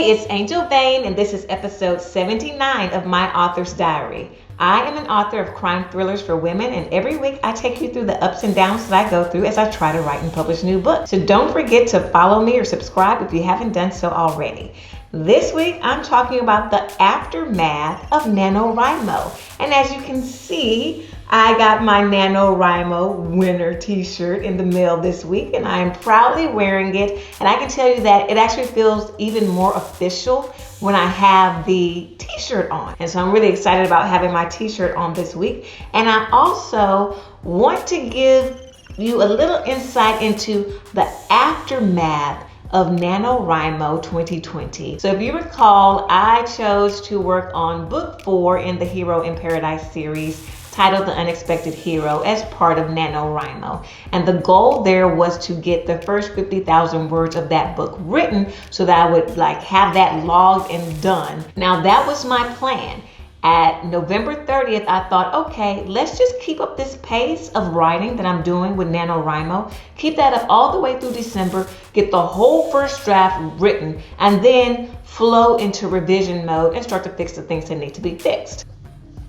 Hey, it's Angel Vane, and this is episode 79 of my author's diary. I am an author of crime thrillers for women, and every week I take you through the ups and downs that I go through as I try to write and publish new books. So don't forget to follow me or subscribe if you haven't done so already. This week I'm talking about the aftermath of Nanowrimo. And as you can see, I got my Nanowrimo winner t-shirt in the mail this week, and I am proudly wearing it. And I can tell you that it actually feels even more official when I have the t-shirt on. And so I'm really excited about having my t-shirt on this week. And I also want to give you a little insight into the aftermath of Nanowrimo 2020. So if you recall, I chose to work on book 4 in the Hero in Paradise series, titled The Unexpected Hero, as part of Nanowrimo. And the goal there was to get the first 50,000 words of that book written so that I would have that logged and done. Now that was my plan. At November 30th, I thought, okay, let's just keep up this pace of writing that I'm doing with Nanowrimo. Keep that up all the way through December, get the whole first draft written, and then flow into revision mode and start to fix the things that need to be fixed.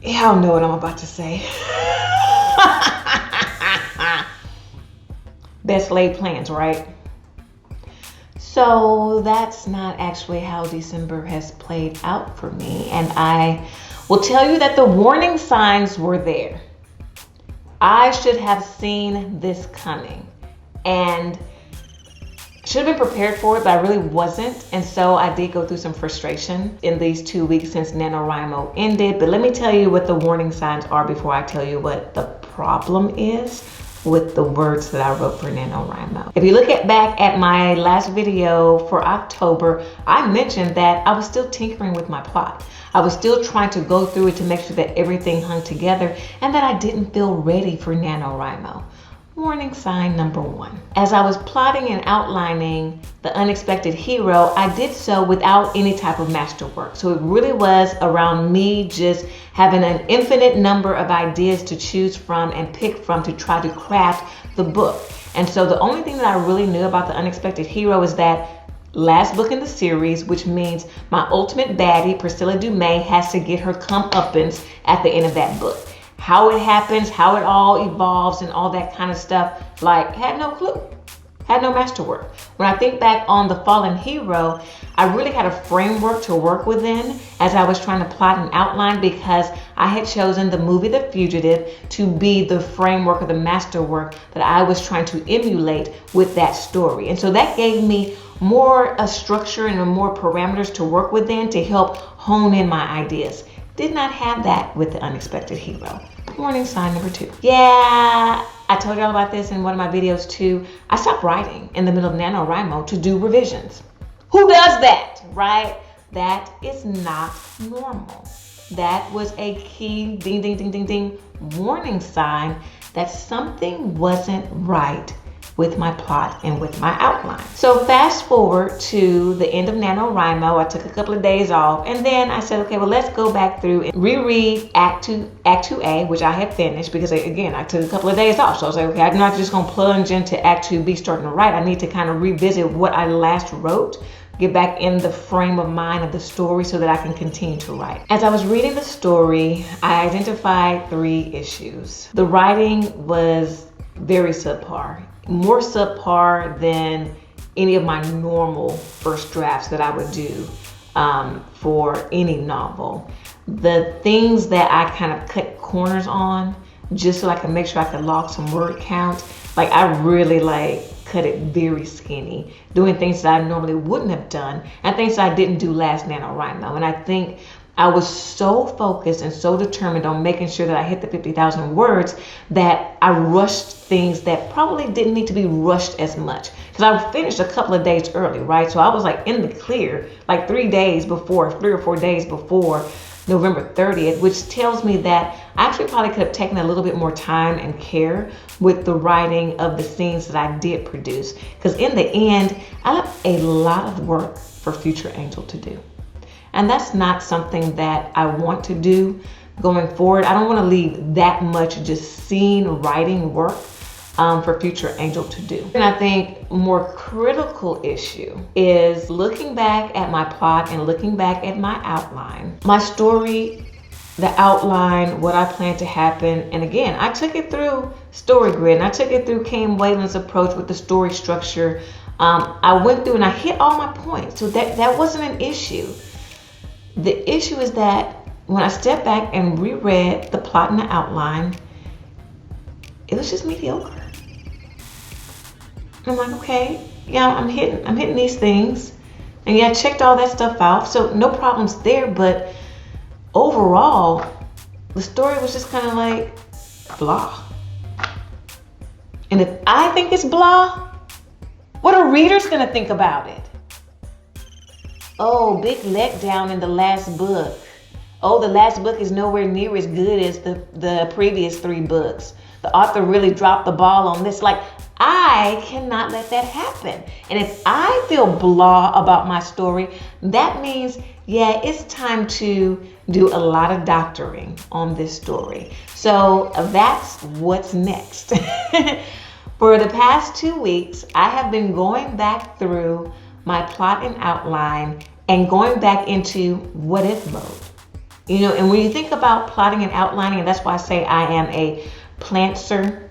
Y'all know what I'm about to say. Best laid plans, right? So that's not actually how December has played out for me. And I will tell you that the warning signs were there. I should have seen this coming and should have been prepared for it, but I really wasn't. And so I did go through some frustration in these 2 weeks since Nanowrimo ended. But let me tell you what the warning signs are before I tell you what the problem is with the words that I wrote for Nanowrimo. If you look back at my last video for October, I mentioned that I was still tinkering with my plot. I was still trying to go through it to make sure that everything hung together and that I didn't feel ready for Nanowrimo. Warning sign number 1. As I was plotting and outlining The Unexpected Hero, I did so without any type of masterwork. So it really was around me just having an infinite number of ideas to choose from and pick from to try to craft the book. And so the only thing that I really knew about The Unexpected Hero is that last book in the series, which means my ultimate baddie, Priscilla Dumais, has to get her comeuppance at the end of that book. How it happens, how it all evolves and all that kind of stuff, had no clue, had no masterwork. When I think back on The Fallen Hero, I really had a framework to work within as I was trying to plot and outline, because I had chosen the movie The Fugitive to be the framework or the masterwork that I was trying to emulate with that story. And so that gave me more a structure and more parameters to work within to help hone in my ideas. Did not have that with The Unexpected Hero. Warning sign number 2. Yeah, I told y'all about this in one of my videos too. I stopped writing in the middle of Nanowrimo to do revisions. Who does that, right? That is not normal. That was a key ding, ding, ding, ding, ding warning sign that something wasn't right with my plot and with my outline. So fast forward to the end of Nanowrimo, I took a couple of days off, and then I said, okay, well, let's go back through and reread Act 2A, which I had finished, because again, I took a couple of days off. So I was like, okay, I'm not just gonna plunge into Act 2B starting to write. I need to kind of revisit what I last wrote, get back in the frame of mind of the story so that I can continue to write. As I was reading the story, I identified 3 issues. The writing was very subpar. More subpar than any of my normal first drafts that I would do for any novel. The things that I kind of cut corners on just so I can make sure I could log some word count, I really cut it very skinny, doing things that I normally wouldn't have done and things that I didn't do last Nanowrimo. And I think I was so focused and so determined on making sure that I hit the 50,000 words that I rushed things that probably didn't need to be rushed as much, because I finished a couple of days early, right? So I was in the clear 3 or 4 days before November 30th, which tells me that I actually probably could have taken a little bit more time and care with the writing of the scenes that I did produce, because in the end, I left a lot of work for future Angel to do. And that's not something that I want to do going forward. I don't want to leave that much just scene writing work for future Angel to do. And I think more critical issue is looking back at my plot and looking back at my outline. My story, the outline, what I plan to happen. And again, I took it through Story Grid and I took it through Kane Whalen's approach with the story structure. I went through and I hit all my points. So that wasn't an issue. The issue is that when I stepped back and reread the plot and the outline, it was just mediocre. I'm like, okay, yeah, I'm hitting these things. And yeah, I checked all that stuff out. So no problems there, but overall, the story was just kind of like blah. And if I think it's blah, what are readers gonna think about it? Oh, big letdown in the last book. Oh, the last book is nowhere near as good as the previous 3 books. The author really dropped the ball on this. Like, I cannot let that happen. And if I feel blah about my story, that means, yeah, it's time to do a lot of doctoring on this story. So that's what's next. For the past 2 weeks, I have been going back through my plot and outline and going back into what if mode. You know, and when you think about plotting and outlining, and that's why I say I am a plantser.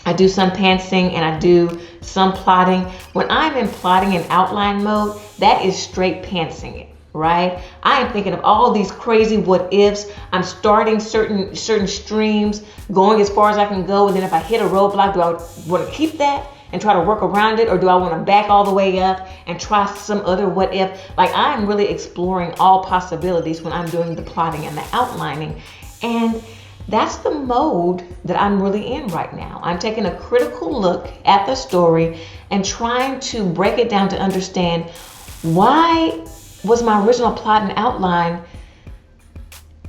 I do some pantsing and I do some plotting. When I'm in plotting and outline mode, that is straight pantsing it, right? I am thinking of all these crazy what ifs. I'm starting certain streams, going as far as I can go. And then if I hit a roadblock, do I want to keep that and try to work around it? Or do I want to back all the way up and try some other what if? Like, I'm really exploring all possibilities when I'm doing the plotting and the outlining. And that's the mode that I'm really in right now. I'm taking a critical look at the story and trying to break it down to understand, why was my original plot and outline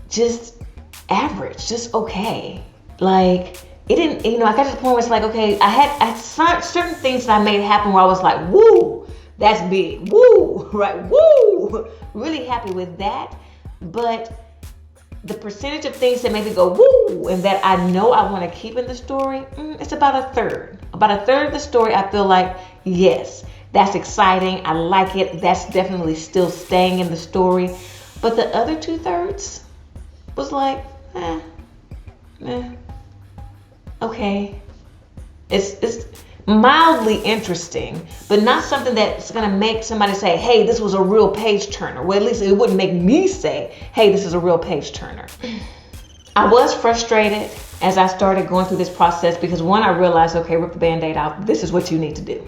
just average, just okay? Like, it didn't, you know, I got to the point where it's like, okay, I had certain things that I made happen where I was like, woo, that's big, woo, right, woo, really happy with that. But the percentage of things that maybe go woo and that I know I want to keep in the story, it's about a third. About a third of the story, I feel like, yes, that's exciting. I like it. That's definitely still staying in the story. But the other 2/3 was like, okay. It's mildly interesting, but not something that's going to make somebody say, hey, this was a real page turner. Well, at least it wouldn't make me say, hey, this is a real page turner. I was frustrated as I started going through this process because, one, I realized, okay, rip the Band-Aid out. This is what you need to do.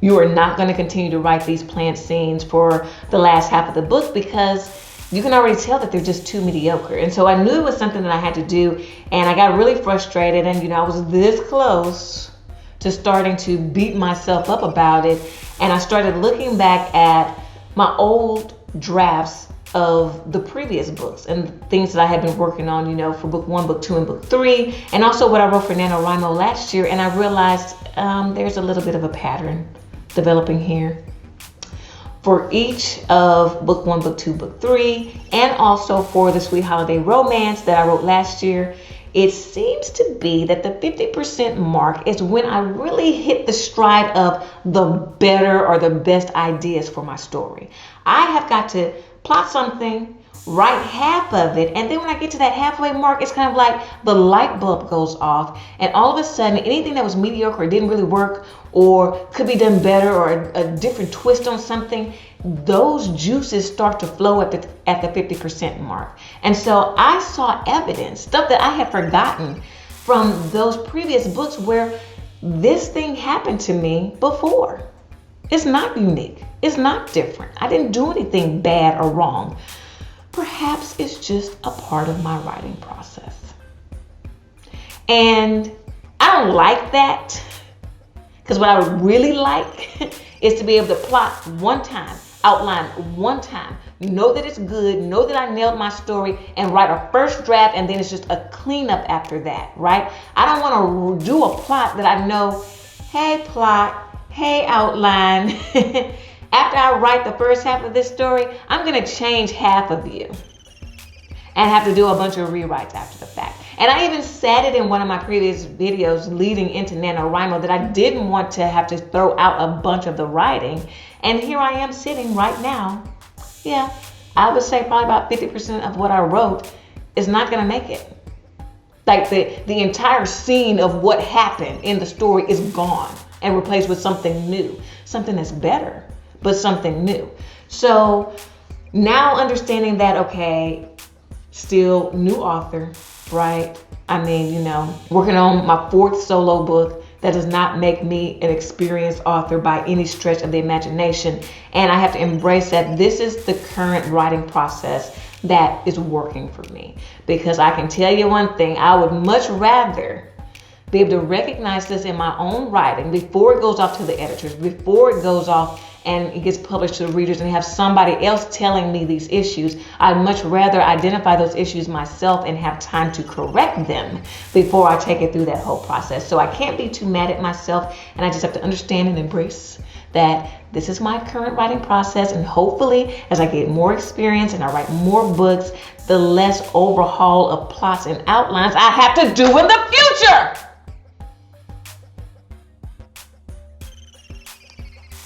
You are not going to continue to write these planned scenes for the last half of the book because you can already tell that they're just too mediocre. And so I knew it was something that I had to do, and I got really frustrated, and, you know, I was this close to starting to beat myself up about it. And I started looking back at my old drafts of the previous books and things that I had been working on, you know, for book 1, book 2, and book 3, and also what I wrote for Nanowrimo last year. And I realized there's a little bit of a pattern developing here. For each of book 1, book 2, book 3, and also for the Sweet Holiday Romance that I wrote last year, it seems to be that the 50% mark is when I really hit the stride of the better or the best ideas for my story. I have got to plot something, write half of it, and then when I get to that halfway mark, it's kind of like the light bulb goes off, and all of a sudden, anything that was mediocre or didn't really work or could be done better or a different twist on something, those juices start to flow at the 50% mark. And so I saw evidence, stuff that I had forgotten from those previous books where this thing happened to me before. It's not unique. It's not different. I didn't do anything bad or wrong. Perhaps it's just a part of my writing process. And I don't like that, because what I would really like is to be able to plot one time, outline one time, know that it's good, know that I nailed my story, and write a first draft, and then it's just a cleanup after that, right? I don't want to do a plot that I know, hey plot, hey outline, after I write the first half of this story, I'm going to change half of you and have to do a bunch of rewrites after the fact. And I even said it in one of my previous videos leading into Nanowrimo that I didn't want to have to throw out a bunch of the writing. And here I am sitting right now. Yeah, I would say probably about 50% of what I wrote is not going to make it. Like the entire scene of what happened in the story is gone and replaced with something new, something that's better, but something new. So now understanding that, okay, still new author, right? I mean, you know, working on my 4th solo book. That does not make me an experienced author by any stretch of the imagination. And I have to embrace that this is the current writing process that is working for me. Because I can tell you one thing, I would much rather be able to recognize this in my own writing before it goes off to the editors, before it goes off and it gets published to the readers, and have somebody else telling me these issues. I'd much rather identify those issues myself and have time to correct them before I take it through that whole process. So I can't be too mad at myself, and I just have to understand and embrace that this is my current writing process, and hopefully as I get more experience and I write more books, the less overhaul of plots and outlines I have to do in the future.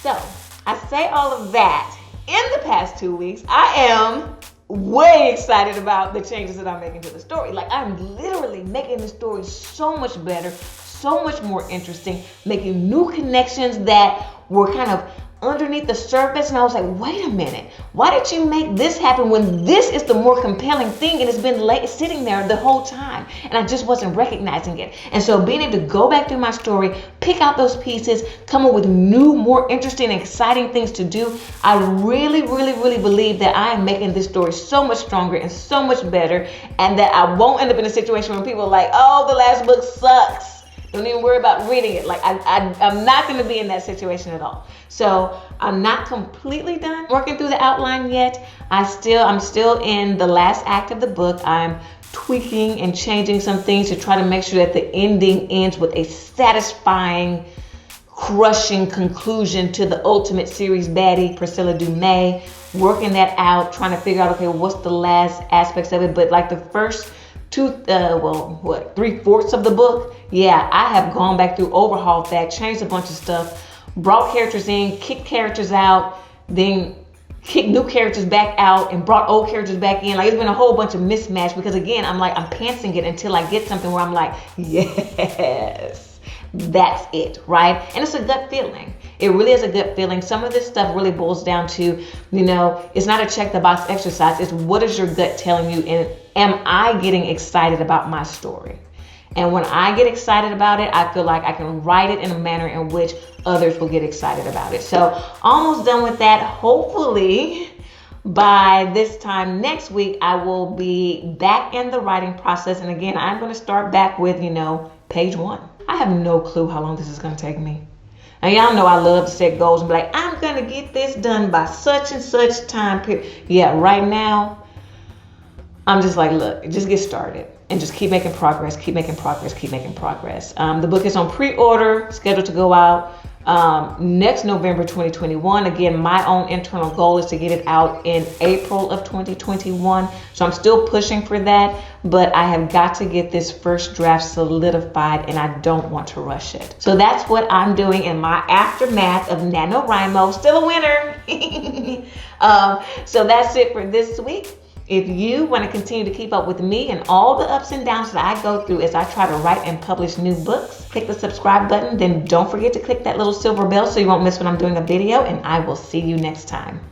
So I say all of that. In the past 2 weeks, I am way excited about the changes that I'm making to the story. Like, I'm literally making the story so much better, so much more interesting, making new connections that were kind of underneath the surface. And I was like, wait a minute, why did you make this happen when this is the more compelling thing and it's been sitting there the whole time? And I just wasn't recognizing it. And so being able to go back through my story, pick out those pieces, come up with new, more interesting, exciting things to do, I really, really, really believe that I am making this story so much stronger and so much better, and that I won't end up in a situation where people are like, oh, the last book sucks. Don't even worry about reading it. Like, I'm not going to be in that situation at all. So I'm not completely done working through the outline yet. I'm still in the last act of the book. I'm tweaking and changing some things to try to make sure that the ending ends with a satisfying, crushing conclusion to the ultimate series baddie, Priscilla Dumais. Working that out, trying to figure out, okay, what's the last aspects of it. But like the first 3/4 of the book, yeah, I have gone back through, overhauled that, changed a bunch of stuff, brought characters in, kicked characters out, then kicked new characters back out and brought old characters back in. Like, it's been a whole bunch of mismatch because, again, I'm pantsing it until I get something where I'm like, yes, that's it, right? And it's a gut feeling. It really is a gut feeling. Some of this stuff really boils down to, you know, it's not a check the box exercise. It's what is your gut telling you, and am I getting excited about my story? And when I get excited about it, I feel like I can write it in a manner in which others will get excited about it. So almost done with that. Hopefully by this time next week, I will be back in the writing process. And again, I'm going to start back with, you know, page 1. I have no clue how long this is going to take me. And y'all know I love to set goals and be like, I'm going to get this done by such and such time period. Yeah, right now, I'm just like, look, just get started and just keep making progress, keep making progress, keep making progress. The book is on pre-order, scheduled to go out next November 2021. Again, my own internal goal is to get it out in April of 2021. So I'm still pushing for that, but I have got to get this first draft solidified and I don't want to rush it. So that's what I'm doing in my aftermath of Nanowrimo. Still a winner. So that's it for this week. If you want to continue to keep up with me and all the ups and downs that I go through as I try to write and publish new books, click the subscribe button. Then don't forget to click that little silver bell so you won't miss when I'm doing a video, and I will see you next time.